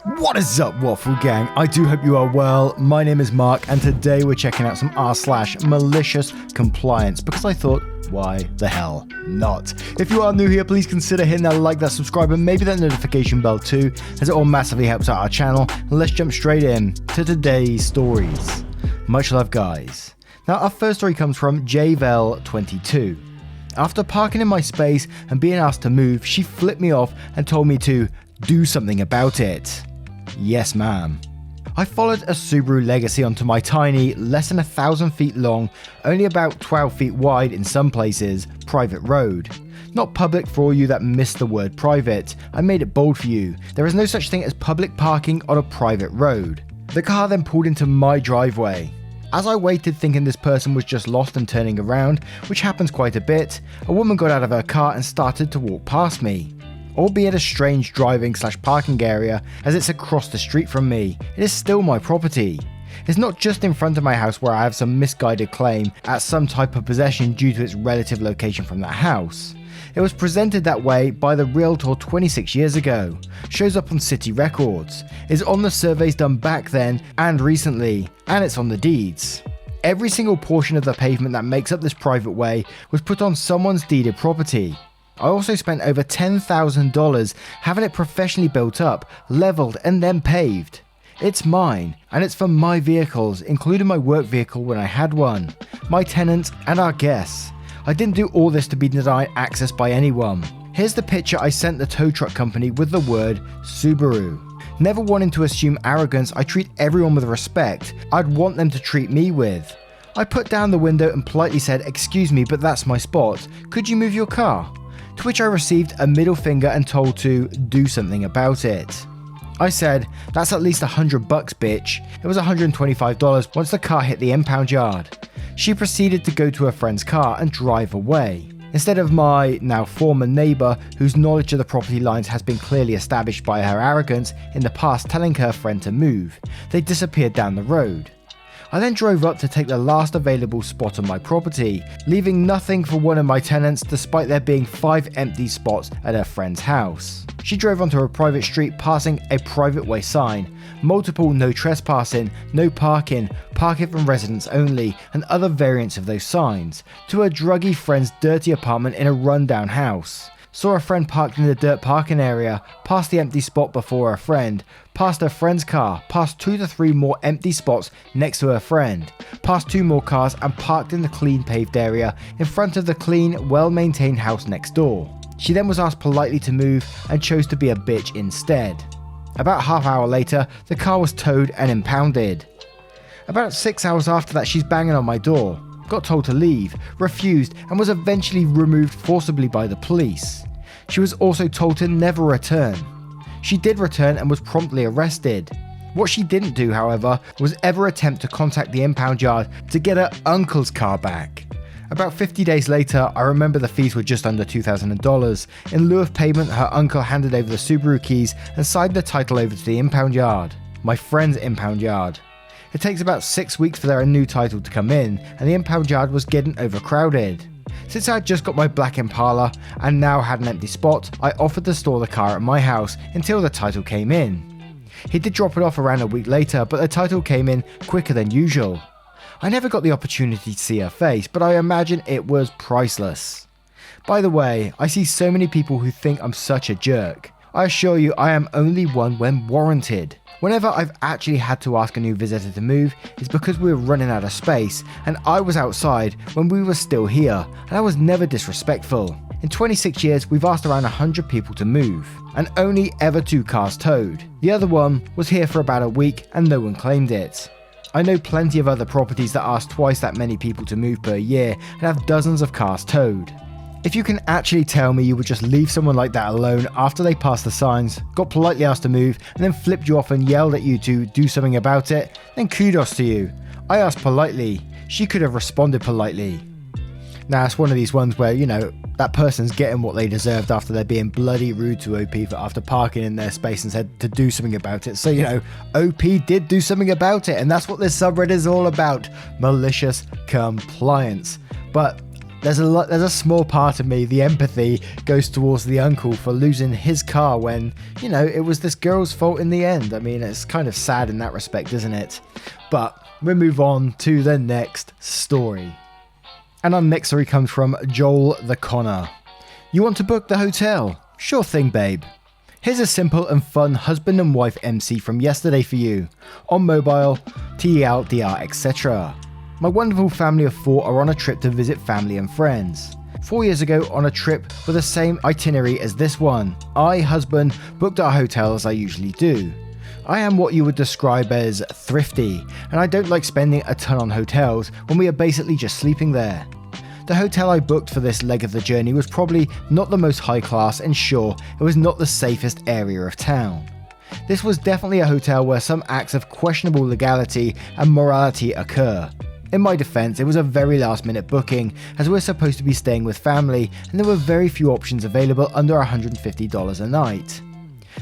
What is up, Waffle Gang? I do hope you are well. My name is Mark, and today we're checking out some r/malicious compliance because I thought, why the hell not? If you are new here, please consider hitting that like, that subscribe, and maybe that notification bell too, as it all massively helps out our channel. Let's jump straight in to today's stories. Much love, guys. Now, our first story comes from JVel22. After parking in my space and being asked to move, she flipped me off and told me to do something about it. Yes, ma'am. I followed a Subaru Legacy onto my tiny, less than 1,000 feet long, only about 12 feet wide in some places, private road. Not public for all you that missed the word private. I made it bold for you. There is no such thing as public parking on a private road. The car then pulled into my driveway. As I waited thinking this person was just lost and turning around, which happens quite a bit, a woman got out of her car and started to walk past me. Albeit a strange driving/parking area, as it's across the street from me, it is still my property. It's not just in front of my house where I have some misguided claim at some type of possession due to its relative location from that house. It was presented that way by the realtor 26 years ago, shows up on city records, is on the surveys done back then and recently, and it's on the deeds. Every single portion of the pavement that makes up this private way was put on someone's deeded property. I also spent over $10,000 having it professionally built up, leveled and then paved. It's mine, and it's for my vehicles, including my work vehicle when I had one, my tenants and our guests. I didn't do all this to be denied access by anyone. Here's the picture I sent the tow truck company with the word Subaru. Never wanting to assume arrogance, I treat everyone with respect I'd want them to treat me with. I put down the window and politely said, "Excuse me, but that's my spot. Could you move your car?" To which I received a middle finger and told to do something about it. I said, "That's at least $100, bitch." It was $125 once the car hit the impound yard. She proceeded to go to her friend's car and drive away. Instead of my now former neighbour, whose knowledge of the property lines has been clearly established by her arrogance in the past telling her friend to move, they disappeared down the road. I then drove up to take the last available spot on my property, leaving nothing for one of my tenants despite there being 5 empty spots at her friend's house. She drove onto a private street passing a private way sign, multiple no trespassing, no parking, parking from residents only, and other variants of those signs, to her druggy friend's dirty apartment in a rundown house. Saw a friend parked in the dirt parking area, past the empty spot before her friend, past her friend's car, past 2 to 3 more empty spots next to her friend, past 2 more cars and parked in the clean paved area in front of the clean, well-maintained house next door. She then was asked politely to move and chose to be a bitch instead. About half hour later, the car was towed and impounded. About 6 hours after that, she's banging on my door. Got told to leave, refused, and was eventually removed forcibly by the police. She was also told to never return. She did return and was promptly arrested. What she didn't do, however, was ever attempt to contact the impound yard to get her uncle's car back. About 50 days later, I remember the fees were just under $2,000. In lieu of payment, her uncle handed over the Subaru keys and signed the title over to the impound yard, my friend's impound yard. It takes about 6 weeks for their new title to come in, and the impound yard was getting overcrowded. Since I had just got my black Impala and now had an empty spot, I offered to store the car at my house until the title came in. He did drop it off around a week later, but the title came in quicker than usual. I never got the opportunity to see her face, but I imagine it was priceless. By the way, I see so many people who think I'm such a jerk. I assure you I am only one when warranted. Whenever I've actually had to ask a new visitor to move, it's because we were running out of space and I was outside when we were still here, and I was never disrespectful. In 26 years, we've asked around 100 people to move, and only ever 2 cars towed. The other one was here for about a week and no one claimed it. I know plenty of other properties that ask twice that many people to move per year and have dozens of cars towed. If you can actually tell me you would just leave someone like that alone after they passed the signs, got politely asked to move, and then flipped you off and yelled at you to do something about it, then kudos to you. I asked politely. She could have responded politely. Now, it's one of these ones where, that person's getting what they deserved after they're being bloody rude to OP after parking in their space and said to do something about it. So, OP did do something about it, and that's what this subreddit is all about. Malicious compliance. But There's a small part of me, the empathy goes towards the uncle for losing his car when, it was this girl's fault in the end. I mean, it's kind of sad in that respect, isn't it? But we'll move on to the next story. And our next story comes from Joel the Connor. You want to book the hotel? Sure thing, babe. Here's a simple and fun husband and wife MC from yesterday for you. On mobile, TLDR, etc. My wonderful family of 4 are on a trip to visit family and friends. 4 years ago, on a trip with the same itinerary as this one, I, husband, booked our hotel as I usually do. I am what you would describe as thrifty, and I don't like spending a ton on hotels when we are basically just sleeping there. The hotel I booked for this leg of the journey was probably not the most high class, and sure, it was not the safest area of town. This was definitely a hotel where some acts of questionable legality and morality occur. In my defense, it was a very last minute booking, as we were supposed to be staying with family and there were very few options available under $150 a night.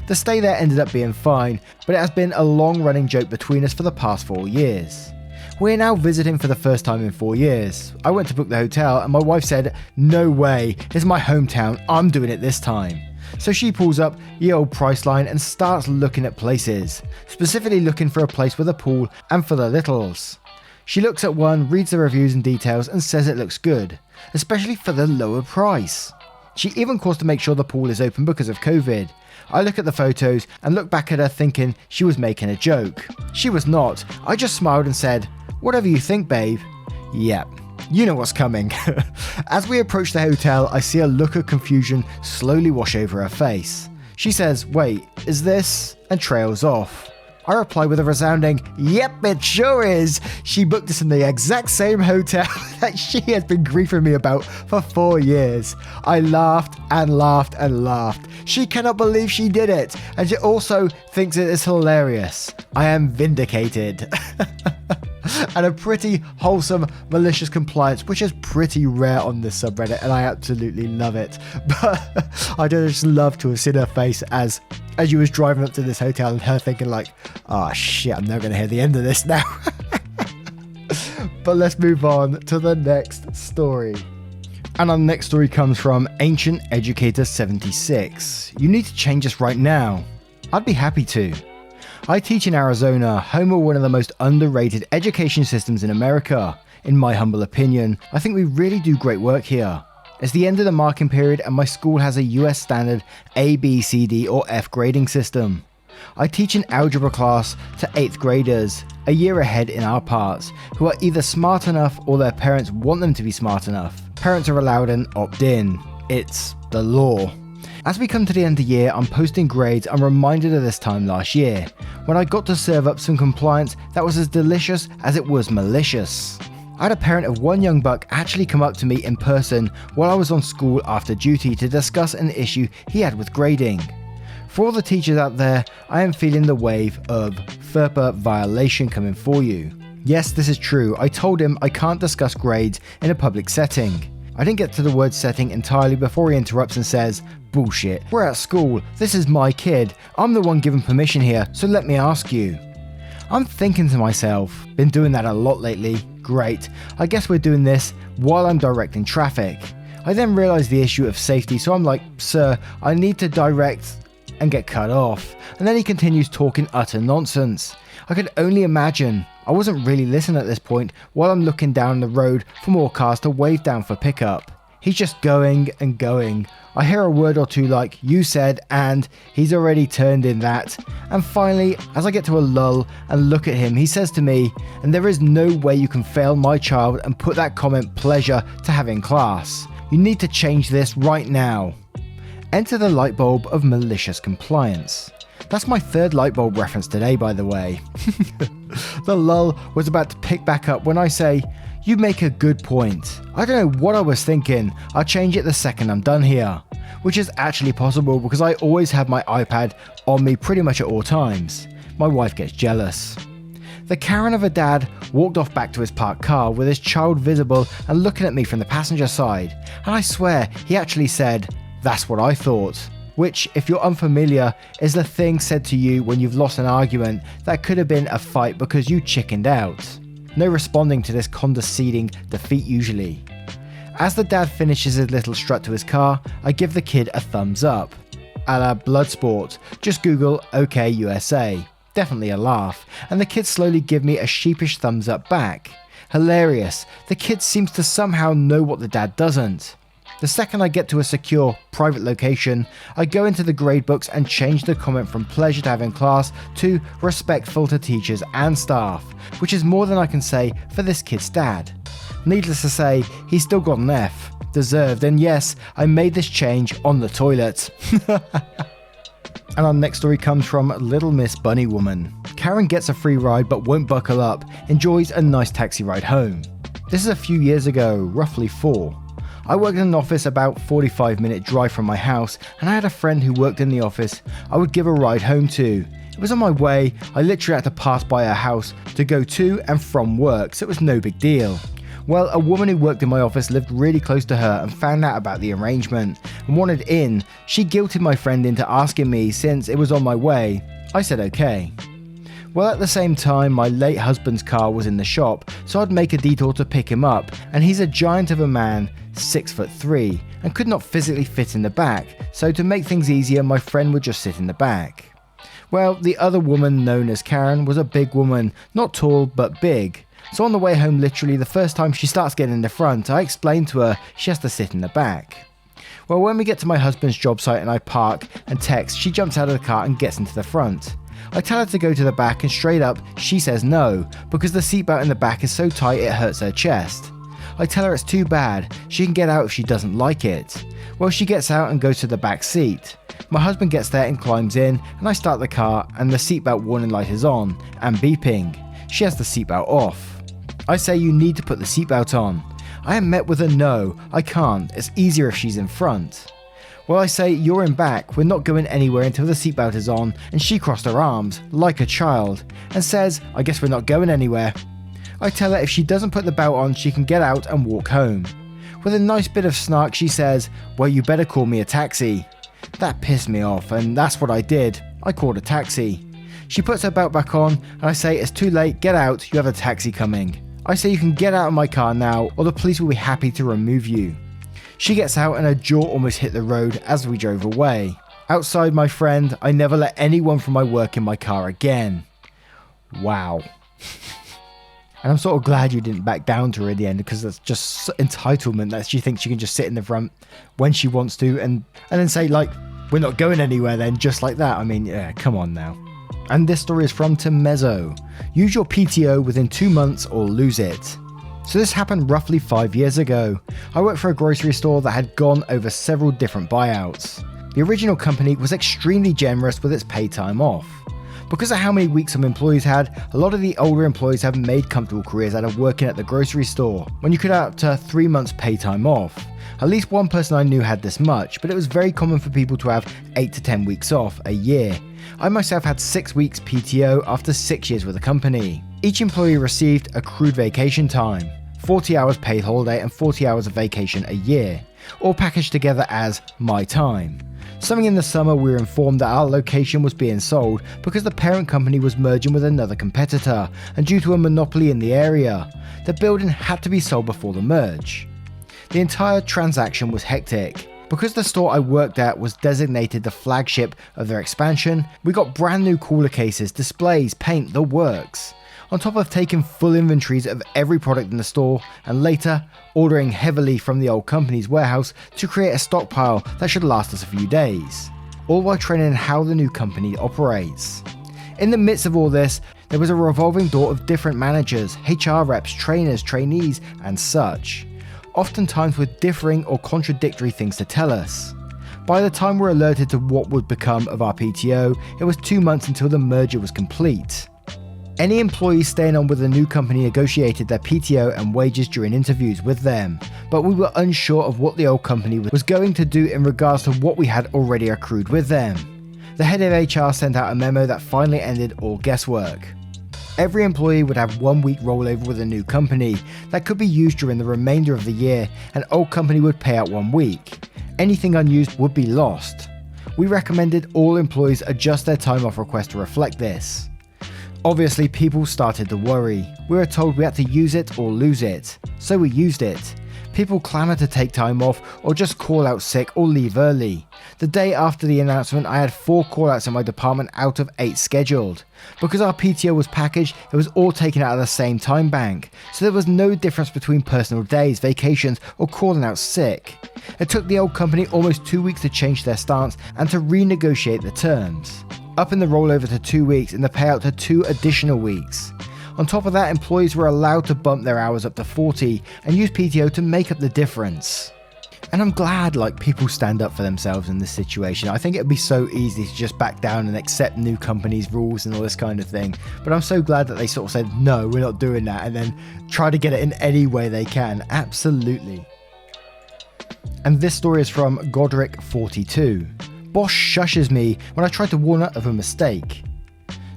The stay there ended up being fine, but it has been a long running joke between us for the past 4 years. We are now visiting for the first time in 4 years. I went to book the hotel and my wife said, "No way, it's my hometown, I'm doing it this time." So she pulls up ye old Priceline and starts looking at places, specifically looking for a place with a pool and for the littles. She looks at one, reads the reviews and details and says it looks good, especially for the lower price. She even calls to make sure the pool is open because of COVID. I look at the photos and look back at her thinking she was making a joke. She was not. I just smiled and said, "Whatever you think, babe." Yep, you know what's coming. As we approach the hotel, I see a look of confusion slowly wash over her face. She says, "Wait, is this?" and trails off. I reply with a resounding, "Yep, it sure is. She booked us in the exact same hotel that she has been griefing me about for 4 years. I laughed and laughed and laughed. She cannot believe she did it, and she also thinks it is hilarious. I am vindicated." And a pretty wholesome malicious compliance, which is pretty rare on this subreddit, and I absolutely love it. But I just love to have seen her face as you was driving up to this hotel and her thinking like, "Oh shit, I'm never going to hear the end of this now." But let's move on to the next story. And our next story comes from Ancient Educator 76. You need to change this right now. I'd be happy to. I teach in Arizona, home of one of the most underrated education systems in America. In my humble opinion, I think we really do great work here. It's the end of the marking period and my school has a US standard A, B, C, D or F grading system. I teach an algebra class to 8th graders, a year ahead in our parts, who are either smart enough or their parents want them to be smart enough. Parents are allowed an opt-in. It's the law. As we come to the end of the year, I'm posting grades. I'm reminded of this time last year, when I got to serve up some compliance that was as delicious as it was malicious. I had a parent of one young buck actually come up to me in person while I was on school after duty to discuss an issue he had with grading. For all the teachers out there, I am feeling the wave of FERPA violation coming for you. Yes, this is true. I told him I can't discuss grades in a public setting. I didn't get to the word setting entirely before he interrupts and says, "Bullshit, we're at school, this is my kid, I'm the one given permission here, so let me ask you." I'm thinking to myself, been doing that a lot lately, great, I guess we're doing this while I'm directing traffic. I then realise the issue of safety, so I'm like, "Sir, I need to direct," and get cut off. And then he continues talking utter nonsense. I could only imagine. I wasn't really listening at this point while I'm looking down the road for more cars to wave down for pickup. He's just going and going. I hear a word or two like, "You said," and he's already turned in that. And finally, as I get to a lull and look at him, he says to me, "And there is no way you can fail my child and put that comment pleasure to have in class. You need to change this right now." Enter the light bulb of malicious compliance. That's my third light bulb reference today, by the way. The lull was about to pick back up when I say, "You make a good point. I don't know what I was thinking. I'll change it the second I'm done here." Which is actually possible because I always have my iPad on me pretty much at all times. My wife gets jealous. The Karen of a dad walked off back to his parked car with his child visible and looking at me from the passenger side. And I swear he actually said, "That's what I thought." Which, if you're unfamiliar, is the thing said to you when you've lost an argument that could have been a fight because you chickened out. No responding to this condescending defeat usually. As the dad finishes his little strut to his car, I give the kid a thumbs up. A la Bloodsport, just Google OK USA. Definitely a laugh, and the kids slowly give me a sheepish thumbs up back. Hilarious, the kid seems to somehow know what the dad doesn't. The second I get to a secure, private location, I go into the gradebooks and change the comment from pleasure to have in class to respectful to teachers and staff, which is more than I can say for this kid's dad. Needless to say, he's still got an F. Deserved, and yes, I made this change on the toilet. And our next story comes from Little Miss Bunny Woman. Karen gets a free ride but won't buckle up, enjoys a nice taxi ride home. This is a few years ago, roughly 4. I worked in an office about 45-minute drive from my house, and I had a friend who worked in the office I would give a ride home to. It was on my way, I literally had to pass by her house to go to and from work, so it was no big deal. Well, a woman who worked in my office lived really close to her and found out about the arrangement and wanted in. She guilted my friend into asking me since it was on my way. I said okay. Well, at the same time, my late husband's car was in the shop, so I'd make a detour to pick him up, and he's a giant of a man, 6'3", and could not physically fit in the back, so to make things easier, my friend would just sit in the back. Well, the other woman, known as Karen, was a big woman, not tall but big. So on the way home, literally the first time she starts getting in the front, I explained to her she has to sit in the back. Well, when we get to my husband's job site and I park and text, she jumps out of the car and gets into the front. I tell her to go to the back and straight up, she says no, because the seatbelt in the back is so tight it hurts her chest. I tell her it's too bad, she can get out if she doesn't like it. Well, she gets out and goes to the back seat. My husband gets there and climbs in, and I start the car and the seatbelt warning light is on and beeping. She has the seatbelt off. I say you need to put the seatbelt on. I am met with a no, I can't, it's easier if she's in front. Well, I say you're in back, we're not going anywhere until the seatbelt is on, and she crossed her arms, like a child, and says, I guess we're not going anywhere. I tell her if she doesn't put the belt on, she can get out and walk home. With a nice bit of snark, she says, well, you better call me a taxi. That pissed me off, and that's what I did. I called a taxi. She puts her belt back on, and I say, it's too late, get out, you have a taxi coming. I say you can get out of my car now, or the police will be happy to remove you. She gets out and her jaw almost hit the road as we drove away. Outside, my friend, I never let anyone from my work in my car again. Wow. And I'm sort of glad you didn't back down to her in the end, because that's just entitlement that she thinks she can just sit in the front when she wants to and then say, like, we're not going anywhere then, just like that. I mean, yeah, come on now. And this story is from Temezzo. Use your PTO within 2 months or lose it. So this happened roughly 5 years ago. I worked for a grocery store that had gone over several different buyouts. The original company was extremely generous with its pay time off. Because of how many weeks some employees had, a lot of the older employees have made comfortable careers out of working at the grocery store, when you could have up to 3 months pay time off. At least one person I knew had this much, but it was very common for people to have 8 to 10 weeks off a year. I myself had 6 weeks PTO after 6 years with the company. Each employee received accrued vacation time, 40 hours paid holiday and 40 hours of vacation a year, all packaged together as my time. Something in the summer we were informed that our location was being sold because the parent company was merging with another competitor, and due to a monopoly in the area, the building had to be sold before the merge. The entire transaction was hectic. Because the store I worked at was designated the flagship of their expansion, we got brand new cooler cases, displays, paint, the works. On top of taking full inventories of every product in the store, and later ordering heavily from the old company's warehouse to create a stockpile that should last us a few days. All while training how the new company operates. In the midst of all this, there was a revolving door of different managers, HR reps, trainers, trainees, and such. Oftentimes with differing or contradictory things to tell us. By the time we're alerted to what would become of our PTO, it was 2 months until the merger was complete. Any employees staying on with the new company negotiated their PTO and wages during interviews with them, but we were unsure of what the old company was going to do in regards to what we had already accrued with them. The head of HR sent out a memo that finally ended all guesswork. Every employee would have 1 week rollover with a new company that could be used during the remainder of the year, and old company would pay out 1 week. Anything unused would be lost. We recommended all employees adjust their time off request to reflect this. Obviously, people started to worry. We were told we had to use it or lose it, so we used it. People clamour to take time off or just call out sick or leave early. The day after the announcement, I had 4 call-outs in my department out of 8 scheduled. Because our PTO was packaged, it was all taken out of the same time bank, so there was no difference between personal days, vacations, or calling out sick. It took the old company almost 2 weeks to change their stance and to renegotiate the terms, upping the rollover to 2 weeks and the payout to 2 additional weeks. On top of that, employees were allowed to bump their hours up to 40 and use PTO to make up the difference. And I'm glad people stand up for themselves in this situation. I think it'd be so easy to just back down and accept new companies' rules and all this kind of thing. But I'm so glad that they sort of said, no, we're not doing that, and then try to get it in any way they can. Absolutely. And this story is from Godric42. Boss shushes me when I try to warn her of a mistake.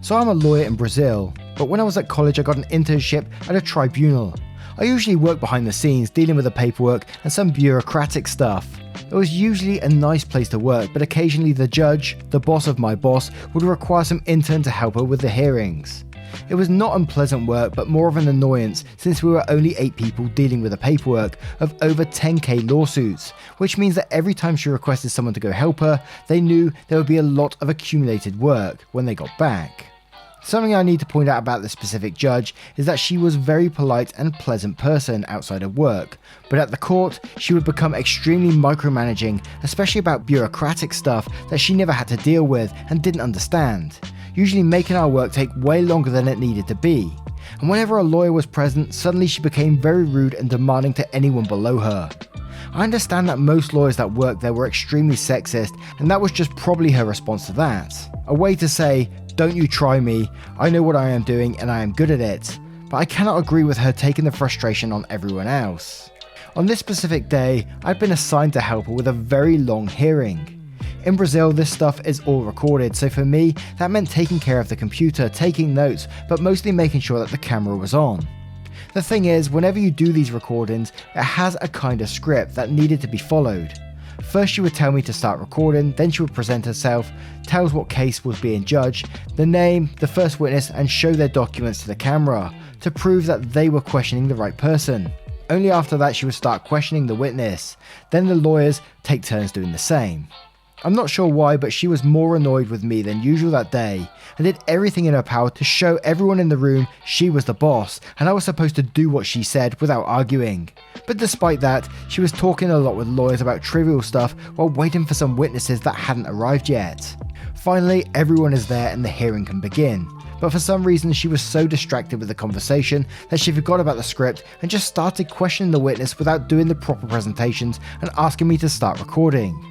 So I'm a lawyer in Brazil, but when I was at college I got an internship at a tribunal. I usually work behind the scenes dealing with the paperwork and some bureaucratic stuff. It was usually a nice place to work, but occasionally the judge, the boss of my boss, would require some intern to help her with the hearings. It was not unpleasant work, but more of an annoyance since we were only 8 people dealing with the paperwork of over 10k lawsuits, which means that every time she requested someone to go help her, they knew there would be a lot of accumulated work when they got back. Something I need to point out about this specific judge is that she was a very polite and pleasant person outside of work, but at the court she would become extremely micromanaging, especially about bureaucratic stuff that she never had to deal with and didn't understand, usually making our work take way longer than it needed to be. And whenever a lawyer was present, suddenly she became very rude and demanding to anyone below her. I understand that most lawyers that worked there were extremely sexist, and that was just probably her response to that. A way to say, don't you try me, I know what I am doing and I am good at it. But I cannot agree with her taking the frustration on everyone else. On this specific day, I'd been assigned to help her with a very long hearing. In Brazil, this stuff is all recorded, so for me, that meant taking care of the computer, taking notes, but mostly making sure that the camera was on. The thing is, whenever you do these recordings, it has a kind of script that needed to be followed. First she would tell me to start recording, then she would present herself, tell us what case was being judged, the name, the first witness, and show their documents to the camera, to prove that they were questioning the right person. Only after that she would start questioning the witness, then the lawyers take turns doing the same. I'm not sure why, but she was more annoyed with me than usual that day, and did everything in her power to show everyone in the room she was the boss, and I was supposed to do what she said without arguing. But despite that, she was talking a lot with lawyers about trivial stuff while waiting for some witnesses that hadn't arrived yet. Finally, everyone is there and the hearing can begin. But for some reason she was so distracted with the conversation that she forgot about the script and just started questioning the witness without doing the proper presentations and asking me to start recording.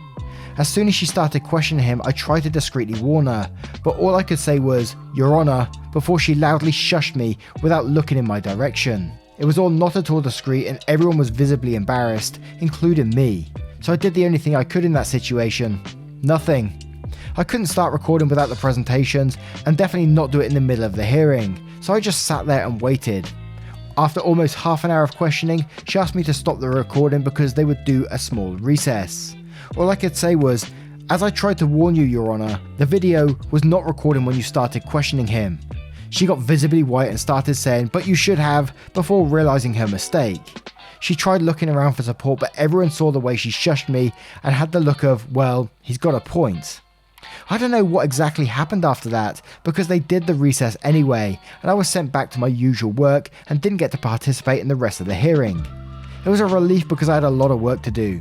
As soon as she started questioning him, I tried to discreetly warn her, but all I could say was, "Your Honor," before she loudly shushed me without looking in my direction. It was all not at all discreet and everyone was visibly embarrassed, including me. So I did the only thing I could in that situation. Nothing. I couldn't start recording without the presentations and definitely not do it in the middle of the hearing, so I just sat there and waited. After almost half an hour of questioning, she asked me to stop the recording because they would do a small recess. All I could say was, "As I tried to warn you, Your Honor, the video was not recording when you started questioning him." She got visibly white and started saying, "But you should have," before realizing her mistake. She tried looking around for support, but everyone saw the way she shushed me and had the look of, well, he's got a point. I don't know what exactly happened after that, because they did the recess anyway, and I was sent back to my usual work and didn't get to participate in the rest of the hearing. It was a relief because I had a lot of work to do.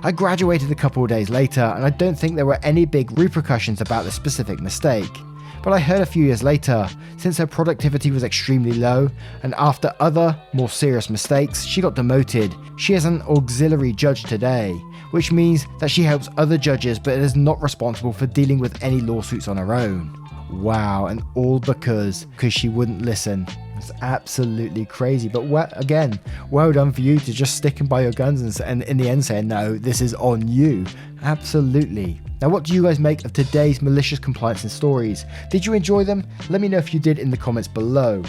I graduated a couple of days later, and I don't think there were any big repercussions about this specific mistake. But I heard a few years later, since her productivity was extremely low, and after other, more serious mistakes, she got demoted. She is an auxiliary judge today, which means that she helps other judges but is not responsible for dealing with any lawsuits on her own. Wow, and all because she wouldn't listen. It's absolutely crazy, but again, well done for you to just sticking by your guns and in the end saying, no, this is on you. Absolutely. Now, what do you guys make of today's malicious compliance and stories? Did you enjoy them? Let me know if you did in the comments below.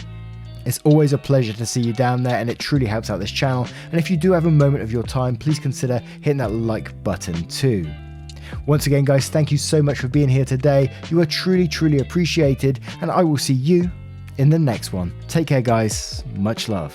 It's always a pleasure to see you down there, and it truly helps out this channel. And if you do have a moment of your time, please consider hitting that like button too. Once again, guys, thank you so much for being here today. You are truly, truly appreciated, and I will see you in the next one. Take care, guys. Much love.